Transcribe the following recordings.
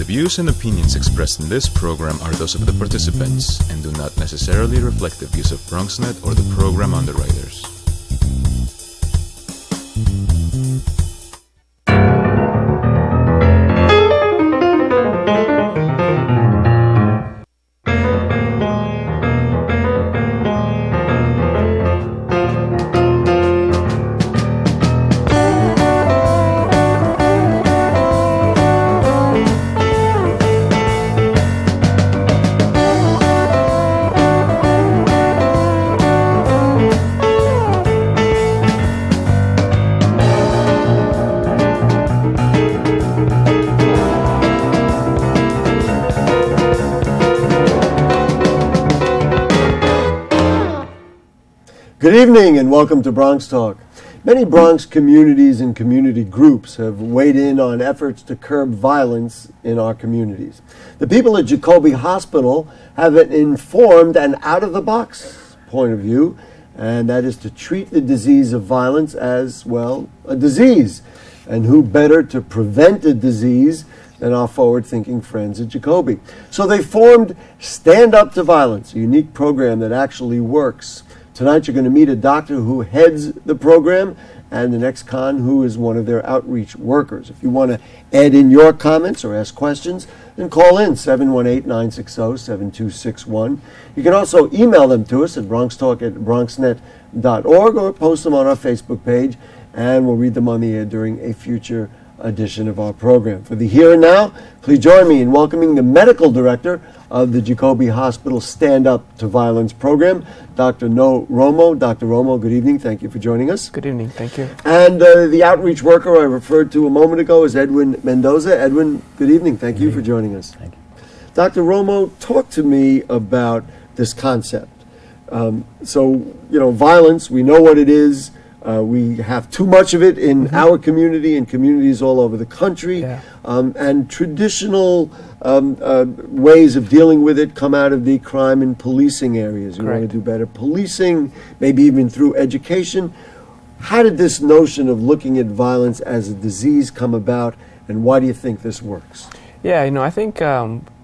The views and opinions expressed in this program are those of the participants and do not necessarily reflect the views of BronxNet or the program underwriters. Good evening and welcome to Bronx Talk. Many Bronx communities and community groups have weighed in on efforts to curb violence in our communities. The people at Jacoby Hospital have an informed and out-of-the-box point of view, and that is to treat the disease of violence as, well, a disease. And who better to prevent a disease than our forward-thinking friends at Jacoby? So they formed Stand Up to Violence, a unique program that actually works. Tonight you're going to meet a doctor who heads the program and an ex-con who is one of their outreach workers. If you want to add in your comments or ask questions, then call in 718-960-7261. You can also email them to us at bronxtalk@bronxnet.org or post them on our Facebook page, and we'll read them on the air during a future edition of our program. For the here and now, please join me in welcoming the medical director of the Jacoby Hospital Stand Up to Violence program, Dr. No Romo. Dr. Romo, good evening. Thank you for joining us. Good evening. Thank you. And the outreach worker I referred to a moment ago is Edwin Mendoza. Edwin, good evening. Thank you for joining us. Thank you. Dr. Romo, talk to me about this concept. Violence, we know what it is. We have too much of it in our community and communities all over the country. And traditional ways of dealing with it come out of the crime and policing areas. We want to do better policing, maybe even through education. How did this notion of looking at violence as a disease come about, and why do you think this works? Yeah, I think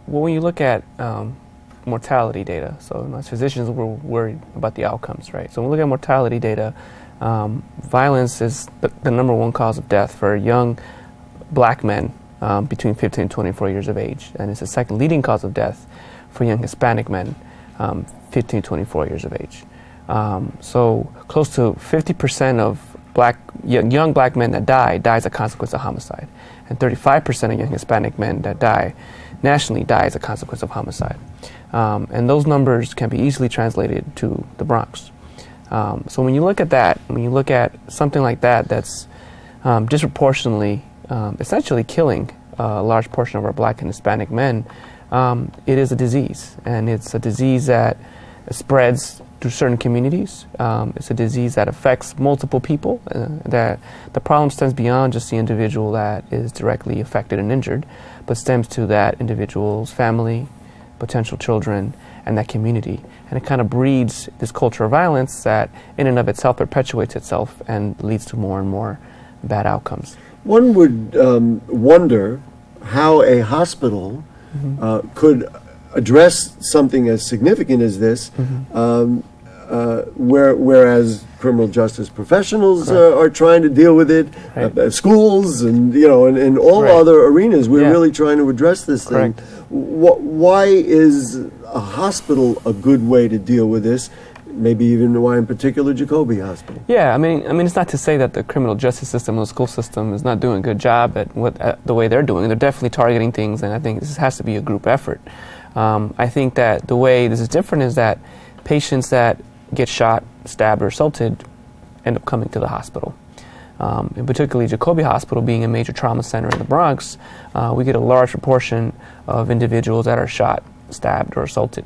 when you look at mortality data, so as physicians we're worried about the outcomes, right? So when we look at mortality data, violence is the number one cause of death for young black men between 15 and 24 years of age. And it's the second leading cause of death for young Hispanic men 15 to 24 years of age. So close to 50% of young black men that die as a consequence of homicide. And 35% of young Hispanic men that die nationally die as a consequence of homicide. And those numbers can be easily translated to the Bronx. So when you look at that, when you look at something like that that's disproportionately, essentially killing a large portion of our black and Hispanic men, it is a disease. And it's a disease that spreads through certain communities. It's a disease that affects multiple people. That the problem stems beyond just the individual that is directly affected and injured, but stems to that individual's family, potential children, and that community. And it kind of breeds this culture of violence that in and of itself perpetuates itself and leads to more and more bad outcomes. One would wonder how a hospital could address something as significant as this, whereas criminal justice professionals are trying to deal with it, schools and in all other arenas, we're really trying to address this thing. Why is a hospital a good way to deal with this? Maybe even why in particular Jacoby Hospital? Yeah, I mean, it's not to say that the criminal justice system or the school system is not doing a good job at the way they're doing. They're definitely targeting things, and I think this has to be a group effort. I think that the way this is different is that patients that get shot, stabbed, or assaulted end up coming to the hospital. And particularly Jacoby Hospital being a major trauma center in the Bronx, we get a large proportion of individuals that are shot, stabbed, or assaulted.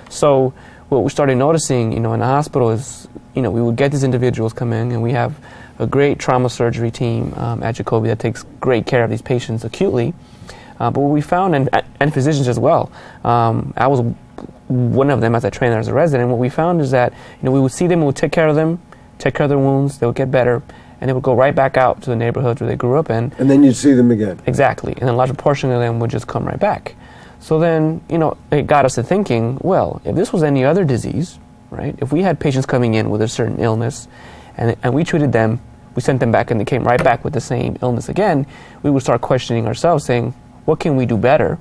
So what we started noticing, in the hospital is, we would get these individuals come in, and we have a great trauma surgery team at Jacoby that takes great care of these patients acutely. But what we found, and physicians as well, I was one of them as I trained there as a resident, what we found is that we would see them, we would take care of them, take care of their wounds, they would get better, and they would go right back out to the neighborhoods where they grew up in. And then you'd see them again. Exactly. And then a large portion of them would just come right back. So then, you know, it got us to thinking, well, if this was any other disease, right, if we had patients coming in with a certain illness and we treated them, we sent them back and they came right back with the same illness again, we would start questioning ourselves, saying, what can we do better?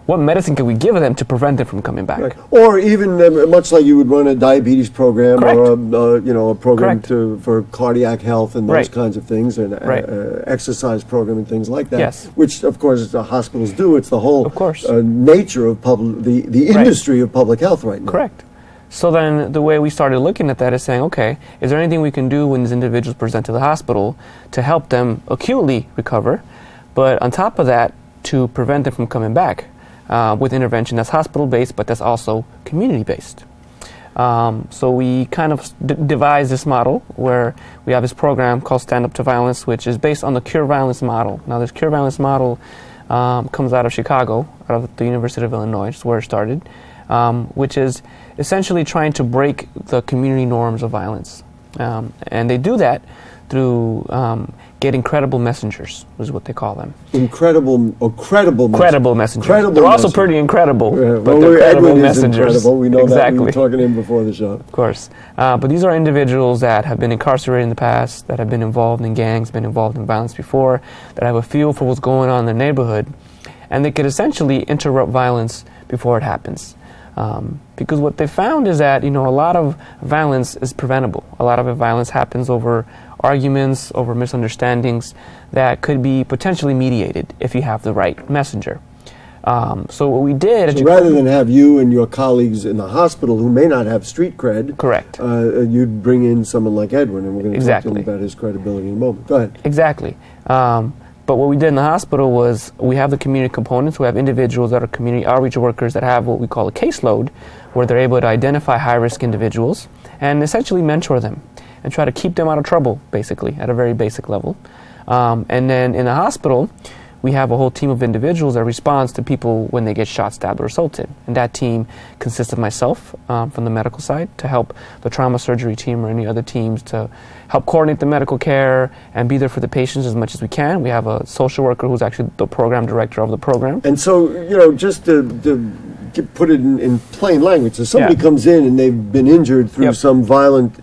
What medicine can we give them to prevent them from coming back? Right. Or even much like you would run a diabetes program Correct. or a program Correct. for cardiac health and those Right. kinds of things, and Right. exercise program and things like that. Yes. Which of course the hospitals do. It's the whole Of course. nature of the Right. industry of public health right now. Correct. So then the way we started looking at that is saying, okay, is there anything we can do when these individuals present to the hospital to help them acutely recover, but on top of that, to prevent them from coming back with intervention that's hospital-based, but that's also community-based. So we kind of devised this model where we have this program called Stand Up to Violence, which is based on the Cure Violence model. Now, this Cure Violence model comes out of Chicago, out of the University of Illinois, which is where it started, which is essentially trying to break the community norms of violence. And they do that through getting credible messengers, is what they call them. Credible messengers. Credible messengers. Credible they're also messengers. pretty incredible, Well, but they're credible Edwin is messengers. incredible. We know exactly. that. We were talking to him before the show. Of course. But these are individuals that have been incarcerated in the past, that have been involved in gangs, been involved in violence before, that have a feel for what's going on in their neighborhood, and they could essentially interrupt violence before it happens. Because what they found is that, you know, a lot of violence is preventable. A lot of violence happens over arguments, over misunderstandings that could be potentially mediated if you have the right messenger. So what we did... So rather than have you and your colleagues in the hospital who may not have street cred, correct, you'd bring in someone like Edwin, and we're going to talk to him Exactly. about his credibility in a moment. Go ahead. Exactly. But what we did in the hospital was we have the community components. We have individuals that are community outreach workers that have what we call a caseload, where they're able to identify high-risk individuals and essentially mentor them and try to keep them out of trouble, basically, at a very basic level. And then in the hospital, we have a whole team of individuals that responds to people when they get shot, stabbed, or assaulted. And that team consists of myself from the medical side to help the trauma surgery team or any other teams to help coordinate the medical care and be there for the patients as much as we can. We have a social worker who's actually the program director of the program. And so, you know, just to put it in plain language, if somebody Yeah. comes in and they've been injured through Yep. some violent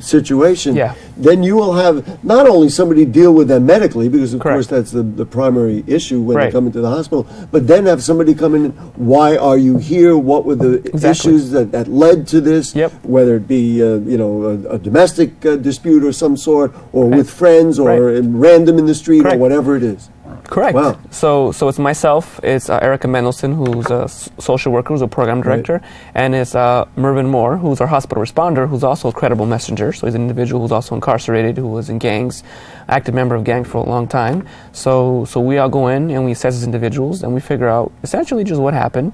situation, Yeah. then you will have not only somebody deal with them medically, because of Correct. course that's the primary issue when they Right. come into the hospital, but then have somebody come in, why are you here, what were the Exactly. issues that led to this, Yep. whether it be a domestic dispute or some sort, or Right. with friends, or Right. random in the street, or Correct. whatever it is. Correct. Wow. So it's myself, it's Erica Mendelson, who's a social worker, who's a program director, and it's Mervyn Moore, who's our hospital responder, who's also a credible messenger. So he's an individual who's also incarcerated, who was in gangs, active member of gangs for a long time. So we all go in and we assess these individuals and we figure out essentially just what happened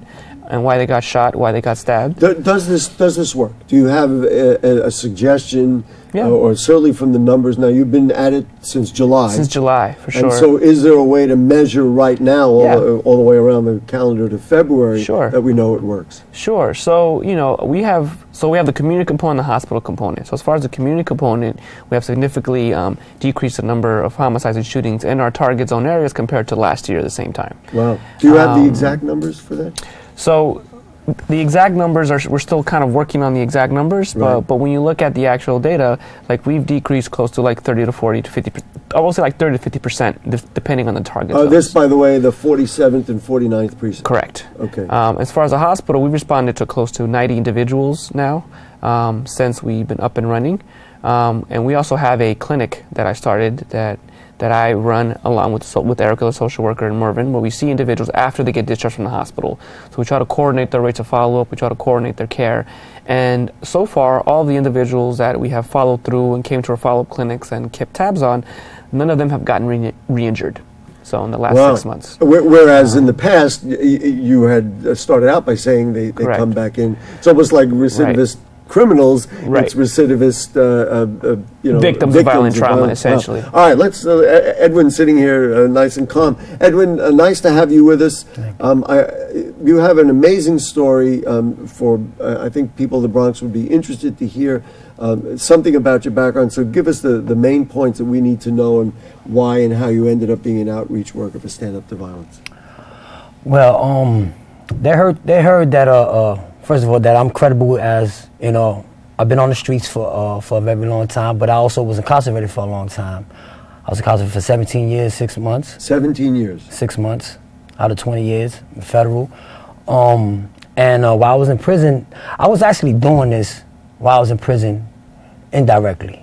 and why they got shot, why they got stabbed. Does this work? Do you have a suggestion, Yeah. or certainly from the numbers? Now, you've been at it since July. Since July, for sure. And so is there a way to measure right now, all the way around the calendar to February, Sure. that we know it works? Sure. So, you know, we have the community component and the hospital component. So as far as the community component, we have significantly decreased the number of homicides and shootings in our target zone areas compared to last year at the same time. Wow. Do you have the exact numbers for that? So the exact numbers we're still kind of working on the exact numbers, Right. but when you look at the actual data, like we've decreased close to like 30 to 40 to 50, I will say like 30 to 50%, depending on the target zones. This, by the way, the 47th and 49th precinct. Correct. Okay. As far as the hospital, we've responded to close to 90 individuals now since we've been up and running. And we also have a clinic that I started that I run along with Erica, the social worker, and Mervyn, where we see individuals after they get discharged from the hospital. So we try to coordinate their rates of follow-up, we try to coordinate their care. And so far, all the individuals that we have followed through and came to our follow-up clinics and kept tabs on, none of them have gotten re-injured. So in the last 6 months. Whereas in the past, you had started out by saying they Correct. come back in. It's almost like recidivist criminals, Right. it's recidivist, Victims of violent trauma, essentially. All right, let's. Edwin sitting here, nice and calm. Edwin, nice to have you with us. You have an amazing story for. I think people of the Bronx would be interested to hear something about your background. So give us the main points that we need to know and why and how you ended up being an outreach worker for Stand Up to Violence. Well, they heard that first of all that I'm credible as I've been on the streets for a very long time, but I also was incarcerated for a long time. I was incarcerated for 17 years, 6 months. 17 years. 6 months out of 20 years, federal. And while I was in prison, I was actually doing this while I was in prison indirectly,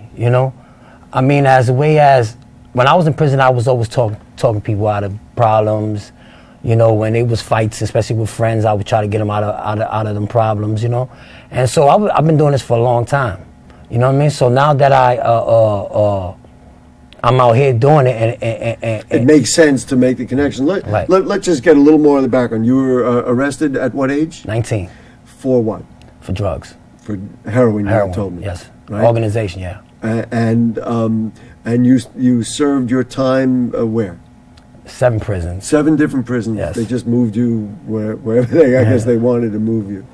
I mean, as a way as, when I was in prison, I was always talking people out of problems. When it was fights, especially with friends, I would try to get them out of them problems, And so I've been doing this for a long time, you know what I mean? So now that I'm out here doing it, and it makes sense to make the connection. Let's just get a little more of the background. You were arrested at what age? 19. For what? For drugs. For heroin. You told me. Yes. Right? Organization, yeah. And you served your time where? 7 prisons. 7 different prisons. Yes. They just moved you wherever I guess they wanted to move you.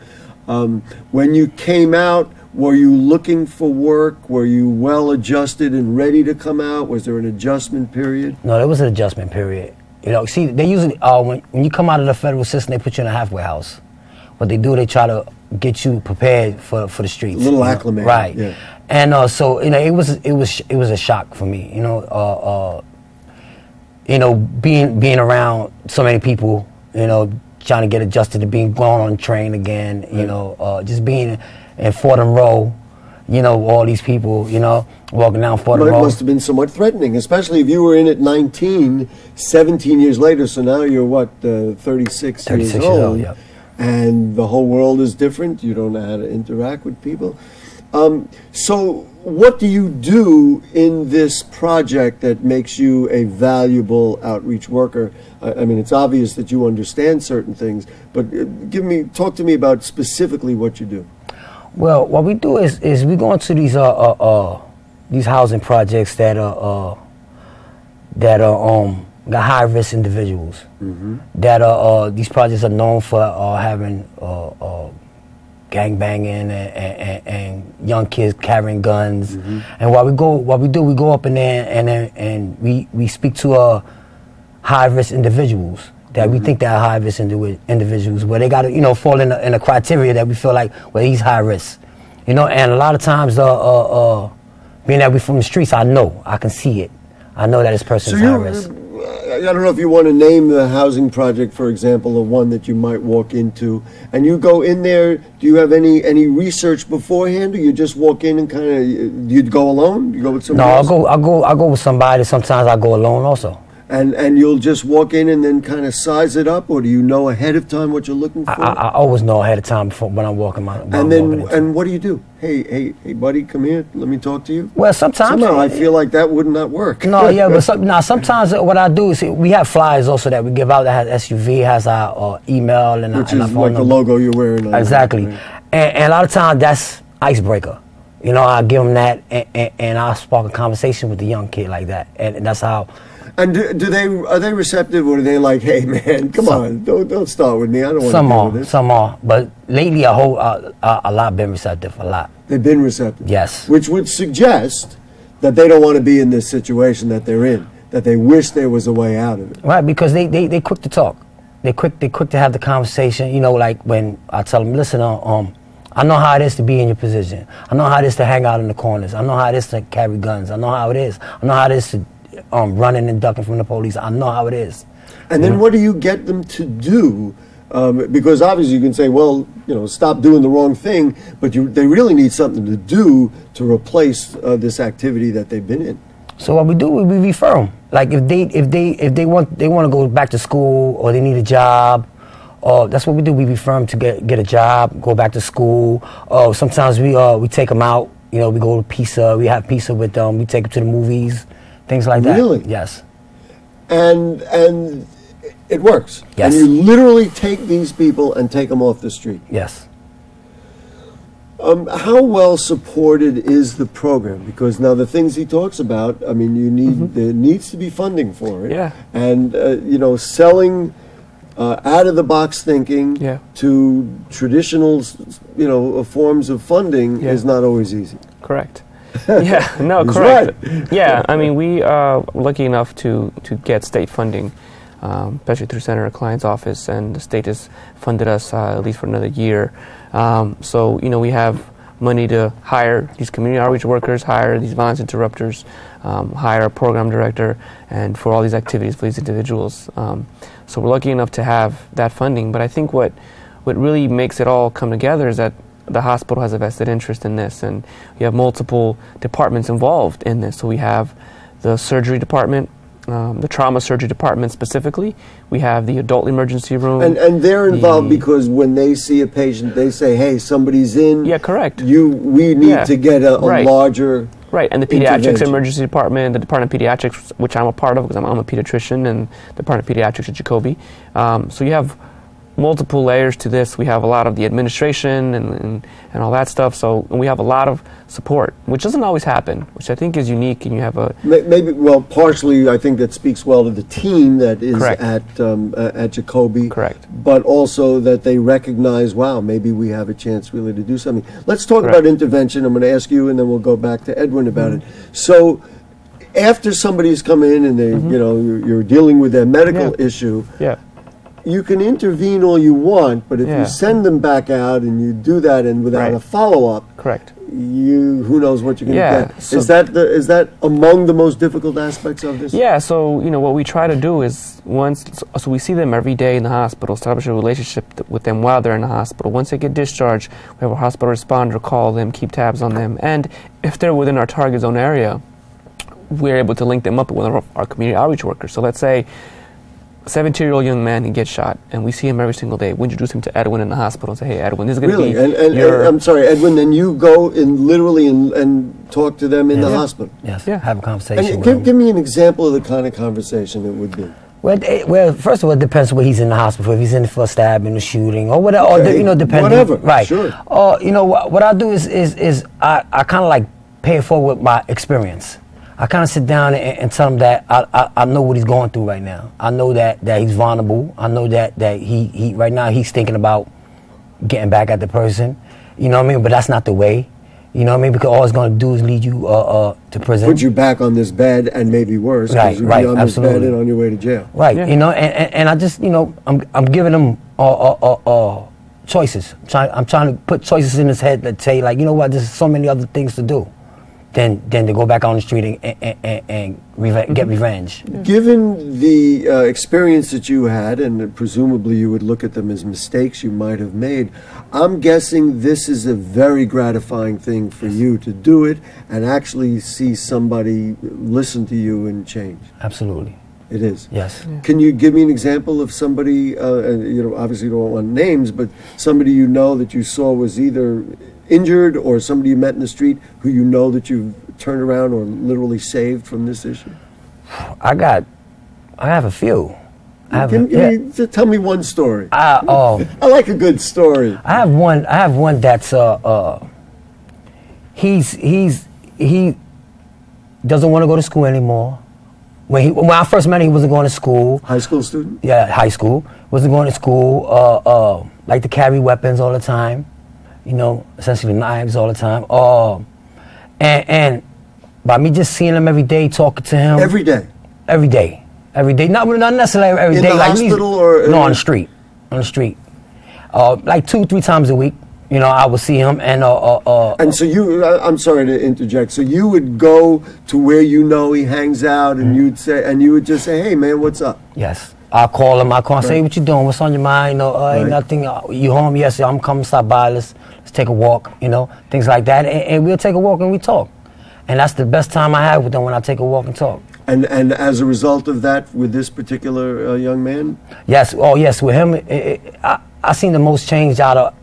When you came out, were you looking for work? Were you well adjusted and ready to come out? Was there an adjustment period? No, there was an adjustment period. See, they usually, when you come out of the federal system, they put you in a halfway house. What they do, they try to get you prepared for the streets. A little acclimated. Right. Yeah. And so, it was a shock for me, being around so many people, trying to get adjusted to going on train again, just being in Fordham Row, all these people, walking down Fordham Row. It must have been somewhat threatening, especially if you were in at 19, 17 years later, so now you're what, 36 years old, yep. And the whole world is different, you don't know how to interact with people. So what do you do in this project that makes you a valuable outreach worker? I mean, it's obvious that you understand certain things, but talk to me about specifically what you do. Well, what we do is we go into these housing projects that got high risk individuals. Mm-hmm. That these projects are known for having gangbanging and young kids carrying guns. Mm-hmm. And we go up in there and we speak to high risk individuals that we think they're high risk individuals, where they got to fall in a criteria that we feel like, well, he's high risk, and a lot of times being that we're from the streets, I can see it. I know that this person's high risk. I don't know if you want to name the housing project, for example, or one that you might walk into, and you go in there. Do you have any research beforehand, or you just walk in and kind of? Do you go alone? You go with somebody else? No, I go with somebody. Sometimes I go alone also. And you'll just walk in and then kind of size it up, or do you know ahead of time what you're looking for? I always know ahead of time when I'm walking my. And what do you do? Hey, buddy, come here. Let me talk to you. Well, somehow I feel like that would not work. No, yeah, but sometimes what I do is we have flyers also that we give out that has SUV, has our email and which and is like the logo you're wearing. Exactly, right? and a lot of times that's icebreaker. I give them that, and I spark a conversation with the young kid like that, and that's how. And are they receptive, or are they like, hey man, come on, don't start with me, I don't want to deal with this? Some are, but lately a lot been receptive, a lot. They've been receptive. Yes. Which would suggest that they don't want to be in this situation that they're in, that they wish there was a way out of it. Right, because they quick to talk, they quick to have the conversation. Like when I tell them, listen, I know how it is to be in your position. I know how it is to hang out in the corners. I know how it is to carry guns. I know how it is. I know how it is to running and ducking from the police. I know how it is. And then what do you get them to do? Because obviously you can say, well, stop doing the wrong thing, but they really need something to do to replace this activity that they've been in. So what we do, we refer them. Like if they want to go back to school, or they need a job, that's what we do. We refer them to get a job, go back to school. Sometimes we take them out. We go to pizza. We have pizza with them. We take them to the movies. Things like that. Really? Yes. And it works. Yes. And you literally take these people and take them off the street. Yes. How well supported is the program? Because now the things he talks about, I mean, you need there needs to be funding for it. Yeah. And you know, selling out of the box thinking to traditional, you know, forms of funding is not always easy. Correct. Yeah. No. He's correct. right. Yeah. I mean, we are lucky enough to get state funding, especially through Senator Klein's office, and the state has funded us at least for another year. So, you know, we have money to hire these community outreach workers, hire these violence interrupters, hire a program director, and for all these activities for these individuals. So we're lucky enough to have that funding. But I think what really makes it all come together is that the hospital has a vested interest in this, and we have multiple departments involved in this. So we have the surgery department, the trauma surgery department specifically. We have the adult emergency room. And they're involved because when they see a patient, they say, hey, somebody's in. Yeah, correct. We need to get a larger Right, and the pediatrics emergency department, the Department of Pediatrics, which I'm a part of because I'm a pediatrician, and the Department of Pediatrics at Jacoby. So you have multiple layers to this. We have a lot of the administration and all that stuff. So and we have a lot of support, which doesn't always happen, which I think is unique. And you have a maybe partially I think that speaks well to the team that is at Jacoby. Correct. But also that they recognize, wow, maybe we have a chance really to do something. Let's talk about intervention. I'm going to ask you, and then we'll go back to Edwin about it. So after somebody's come in and they, you know, you're dealing with their medical issue. You can intervene all you want, but if you send them back out and you do that and without a follow-up, who knows what you're going to get. So is that among the most difficult aspects of this? Yeah, so you know what we try to do is so we see them every day in the hospital, establish a relationship with them while they're in the hospital. Once they get discharged, we have a hospital responder call them, keep tabs on them, and if they're within our target zone area, we're able to link them up with one of our community outreach workers. So let's say a 17-year-old young man, he gets shot, and we see him every single day. We introduce him to Edwin in the hospital and say, hey, Edwin, this is going to be and I'm sorry, Edwin, then you go and literally and talk to them in the hospital? Yes, have a conversation with them. Give me an example of the kind of conversation it would be. Well, first of all, it depends where he's in the hospital. If he's in for a stabbing, a shooting, or whatever, or you know, depending. Whatever, right. Sure. Or, you know, what I do is I kind of like pay it forward with my experience. I kind of sit down and tell him that I know what he's going through right now. I know that he's vulnerable. I know that he right now he's thinking about getting back at the person. You know what I mean? But that's not the way. You know what I mean? Because all it's going to do is lead you to prison. Put you back on this bed and maybe worse. Right, you'll right, be on absolutely. this bed and on your way to jail. Right, you know, and I just, you know, I'm giving him choices. I'm trying to put choices in his head that say, like, you know what, there's so many other things to do than to go back on the street and get revenge. Given the experience that you had, and presumably you would look at them as mistakes you might have made, I'm guessing this is a very gratifying thing for you to do it and actually see somebody listen to you and change. Absolutely. It is. Yes. Yeah. Can you give me an example of somebody, you know, obviously you don't want names, but somebody you know that you saw was either injured or somebody you met in the street who you know that you've turned around or literally saved from this issue? I have a few. Tell me one story. I like a good story. I have one that's he doesn't want to go to school anymore. When I first met him, he wasn't going to school. High school student? Yeah, high school. Wasn't going to school. Like to carry weapons all the time. You know, essentially knives all the time. And by me just seeing him every day, talking to him. Every day? Every day. Every day. Not necessarily every day. In the hospital or? No, on the street. On the street. Like 2-3 times a week. You know, I would see him and so you, I'm sorry to interject. So you would go to where you know he hangs out, and you would just say, "Hey, man, what's up?" Yes, I'll call him. Say, "Hey, what you doing? What's on your mind? Ain't nothing. You home? Yes, I'm coming. Stop by. Let's take a walk. You know, things like that. And we'll take a walk and we talk. And that's the best time I have with them, when I take a walk and talk. And as a result of that, with this particular young man? Yes. Oh, yes. With him, I seen the most change out of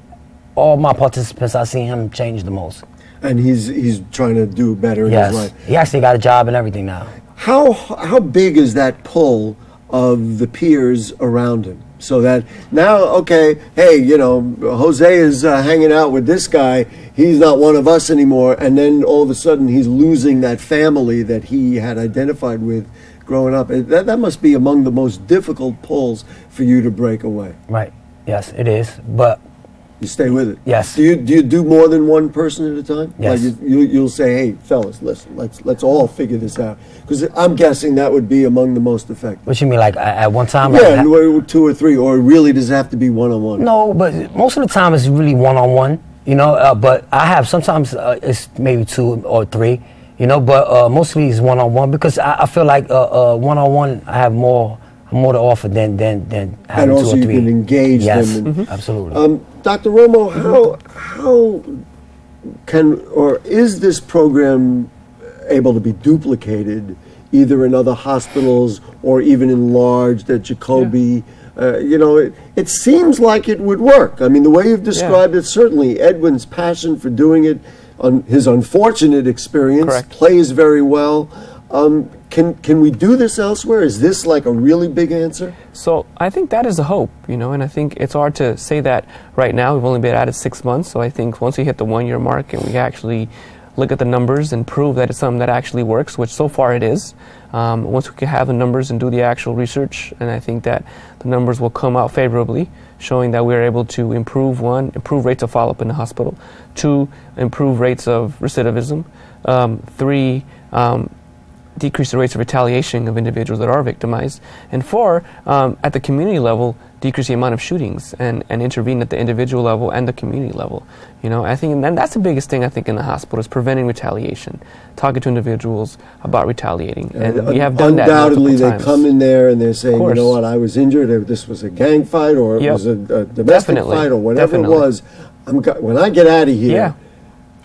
all my participants. I seen him change the most. And he's trying to do better in his life. He actually got a job and everything now. How big is that pull of the peers around him? So that now, okay, hey, you know, Jose is hanging out with this guy. He's not one of us anymore. And then all of a sudden he's losing that family that he had identified with growing up. That must be among the most difficult pulls for you to break away. Right. Yes, it is. But you stay with it. Yes. Do you do more than one person at a time? Yes. Like you'll say, hey, fellas, listen, let's all figure this out. Because I'm guessing that would be among the most effective. What you mean, like at one time? Yeah, like, 2 or 3, or really does it have to be one-on-one? No, but most of the time it's really one-on-one, you know. But I have sometimes it's maybe 2 or 3, you know. But mostly it's one-on-one because I feel like one-on-one I have more to offer than having 2 or 3. And also you can engage them. Yes, absolutely. Dr. Romo, how can, or is this program able to be duplicated either in other hospitals or even enlarged at Jacobi? You know, it seems like it would work. I mean, the way you've described it, certainly Edwin's passion for doing it, his unfortunate experience, plays very well. Can we do this elsewhere? Is this like a really big answer? So I think that is the hope, you know, and I think it's hard to say that right now. We've only been at it 6 months, so I think once we hit the 1-year mark and we actually look at the numbers and prove that it's something that actually works, which so far it is, once we can have the numbers and do the actual research, and I think that the numbers will come out favorably, showing that we're able to improve rates of follow-up in the hospital, 2, improve rates of recidivism, 3, decrease the rates of retaliation of individuals that are victimized, and 4, at the community level, decrease the amount of shootings and intervene at the individual level and the community level. You know, I think, and that's the biggest thing I think in the hospital is preventing retaliation, talking to individuals about retaliating, and we have done that undoubtedly. They come in there and they're saying, you know what, I was injured, or this was a gang fight, or it was a domestic fight, or whatever it was. When I get out of here.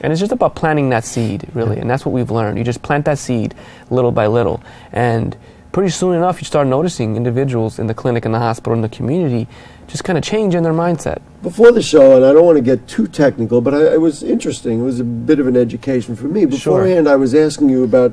And it's just about planting that seed, really, and that's what we've learned. You just plant that seed little by little, and pretty soon enough you start noticing individuals in the clinic, in the hospital, in the community just kind of change in their mindset. Before the show, and I don't want to get too technical, but it was interesting. It was a bit of an education for me. Beforehand, I was asking you about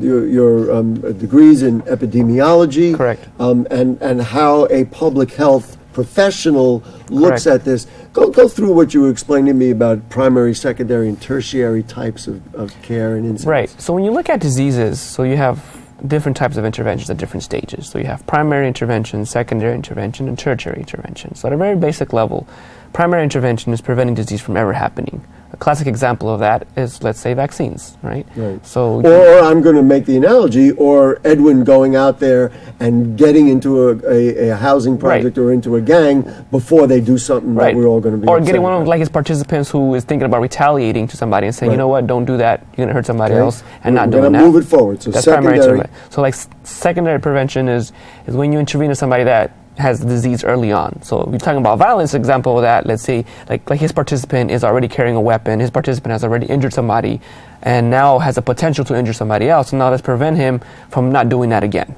your degrees in epidemiology. Correct. And how a public health professional looks at this. Go through what you were explaining to me about primary, secondary, and tertiary types of care and insights. Right. So when you look at diseases, so you have different types of interventions at different stages. So you have primary intervention, secondary intervention, and tertiary intervention. So at a very basic level, primary intervention is preventing disease from ever happening. A classic example of that is, let's say, vaccines, right? So, or I'm going to make the analogy, or Edwin going out there and getting into a housing project or into a gang before they do something that we're all going to be or getting one of like his participants who is thinking about retaliating to somebody and saying, you know what, don't do that, you're going to hurt somebody else, and not doing that. Move it forward. So that's secondary. Primary intervention. So like secondary prevention is when you intervene in somebody that has the disease early on. So if you're talking about violence, example of that, let's say like his participant is already carrying a weapon, his participant has already injured somebody, and now has a potential to injure somebody else, and now let's prevent him from not doing that again.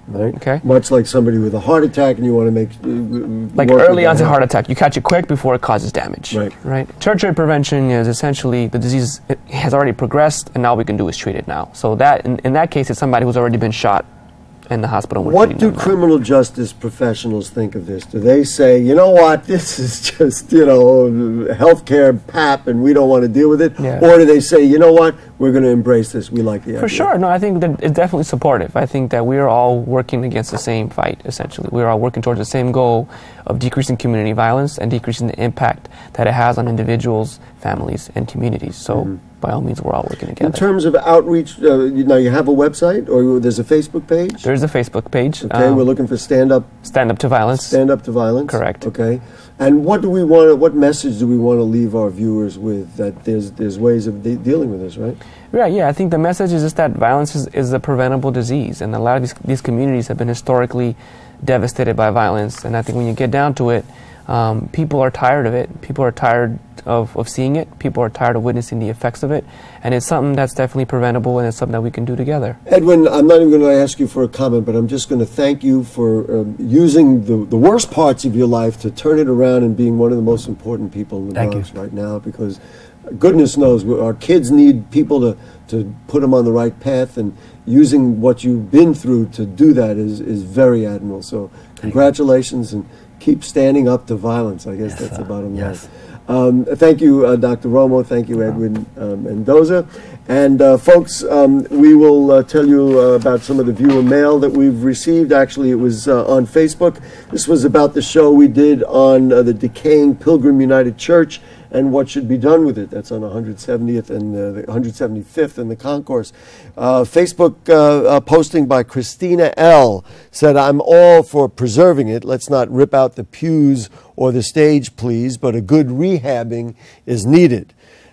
Right. Okay. Much like somebody with a heart attack, and you want to make like early onset heart attack, you catch it quick before it causes damage. Right. Right. Tertiary prevention is essentially the disease has already progressed, and all we can do is treat it now. So that in that case, it's somebody who's already been shot in the hospital. What do criminal justice professionals think of this? Do they say, you know what, this is just, you know, healthcare pap and we don't want to deal with it? Or do they say, you know what, we're going to embrace this, we like the idea? For sure. No, I think that it's definitely supportive. I think that we are all working against the same fight, essentially. We're all working towards the same goal of decreasing community violence and decreasing the impact that it has on individuals, families, and communities. So by all means, we're all working together. In terms of outreach, now you have a website, or there's a Facebook page? There's a Facebook page. Okay, we're looking for Stand Up to Violence. Stand Up to Violence. Correct. Okay, and what do we want? What message do we want to leave our viewers with? That there's ways of dealing with this, right? Right. Yeah, I think the message is just that violence is a preventable disease, and a lot of these communities have been historically devastated by violence. And I think when you get down to it, people are tired of it. People are tired of seeing it. People are tired of witnessing the effects of it. And it's something that's definitely preventable, and it's something that we can do together. Edwin, I'm not even going to ask you for a comment, but I'm just going to thank you for using the worst parts of your life to turn it around and being one of the most important people in the Bronx right now, because goodness knows our kids need people to put them on the right path, and using what you've been through to do that is very admirable. So congratulations, and keep standing up to violence. I guess Yes, that's sir. the bottom line. Yes. Thank you, Dr. Romo. Thank you, Edwin Mendoza. And folks, we will tell you about some of the viewer mail that we've received. Actually, it was on Facebook. This was about the show we did on the decaying Pilgrim United Church and what should be done with it. That's on 170th and the 175th in the concourse. Facebook posting by Christina L. said, "I'm all for preserving it. Let's not rip out the pews or the stage, please, but a good rehabbing is needed."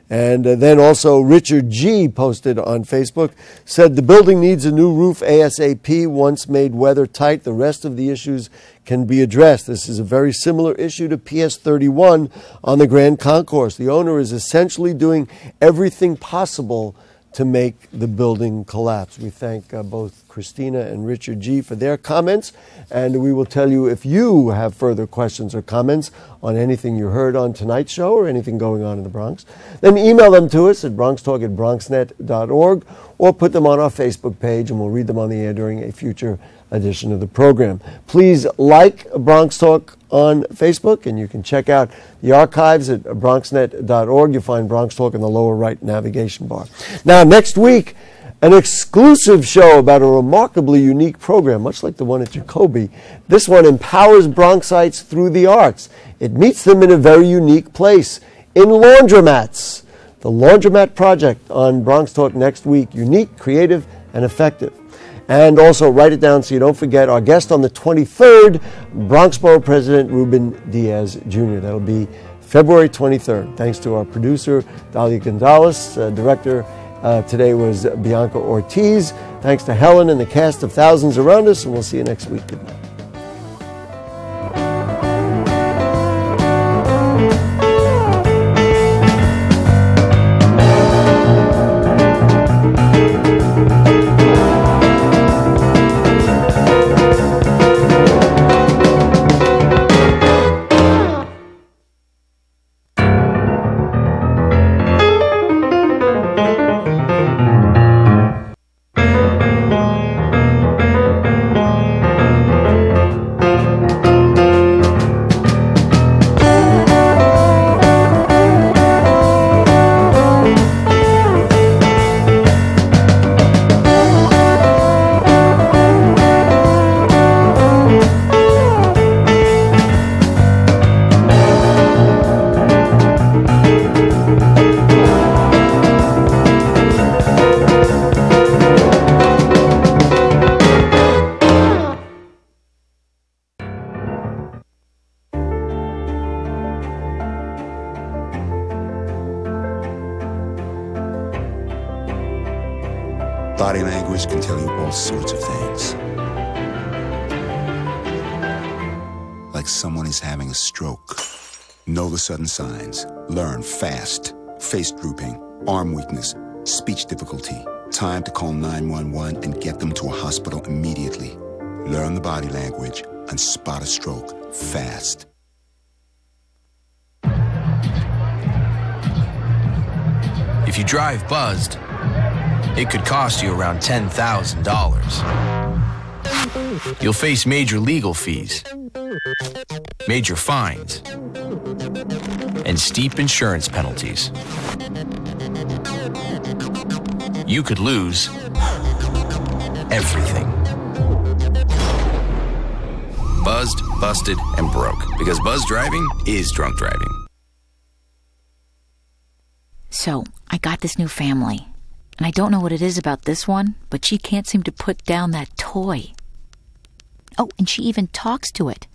And then also Richard G. posted on Facebook, said the building needs a new roof ASAP. Once made weather tight, the rest of the issues can be addressed. This is a very similar issue to PS 31 on the Grand Concourse. The owner is essentially doing everything possible to make the building collapse. We thank both Christina and Richard G. for their comments, and we will tell you if you have further questions or comments on anything you heard on tonight's show or anything going on in the Bronx. Then email them to us at bronxtalk@bronxnet.org or put them on our Facebook page, and we'll read them on the air during a future edition of the program. Please like Bronx Talk on Facebook, and you can check out the archives at bronxnet.org. You'll find Bronx Talk in the lower right navigation bar. Now, next week, an exclusive show about a remarkably unique program, much like the one at Jacoby. This one empowers Bronxites through the arts. It meets them in a very unique place, in laundromats. The Laundromat Project on Bronx Talk next week. Unique, creative, and effective. And also write it down so you don't forget our guest on the 23rd, Bronx Borough President Ruben Diaz Jr. That'll be February 23rd. Thanks to our producer, Dalia Gonzalez. Director today was Bianca Ortiz. Thanks to Helen and the cast of thousands around us, and we'll see you next week. Good night. Body language can tell you all sorts of things. Like someone is having a stroke. Know the sudden signs. Learn fast. Face drooping, arm weakness, speech difficulty. Time to call 911 and get them to a hospital immediately. Learn the body language and spot a stroke fast. If you drive buzzed, it could cost you around $10,000. You'll face major legal fees, major fines, and steep insurance penalties. You could lose everything. Buzzed, busted, and broke. Because buzz driving is drunk driving. So, I got this new family. And I don't know what it is about this one, but she can't seem to put down that toy. Oh, and she even talks to it.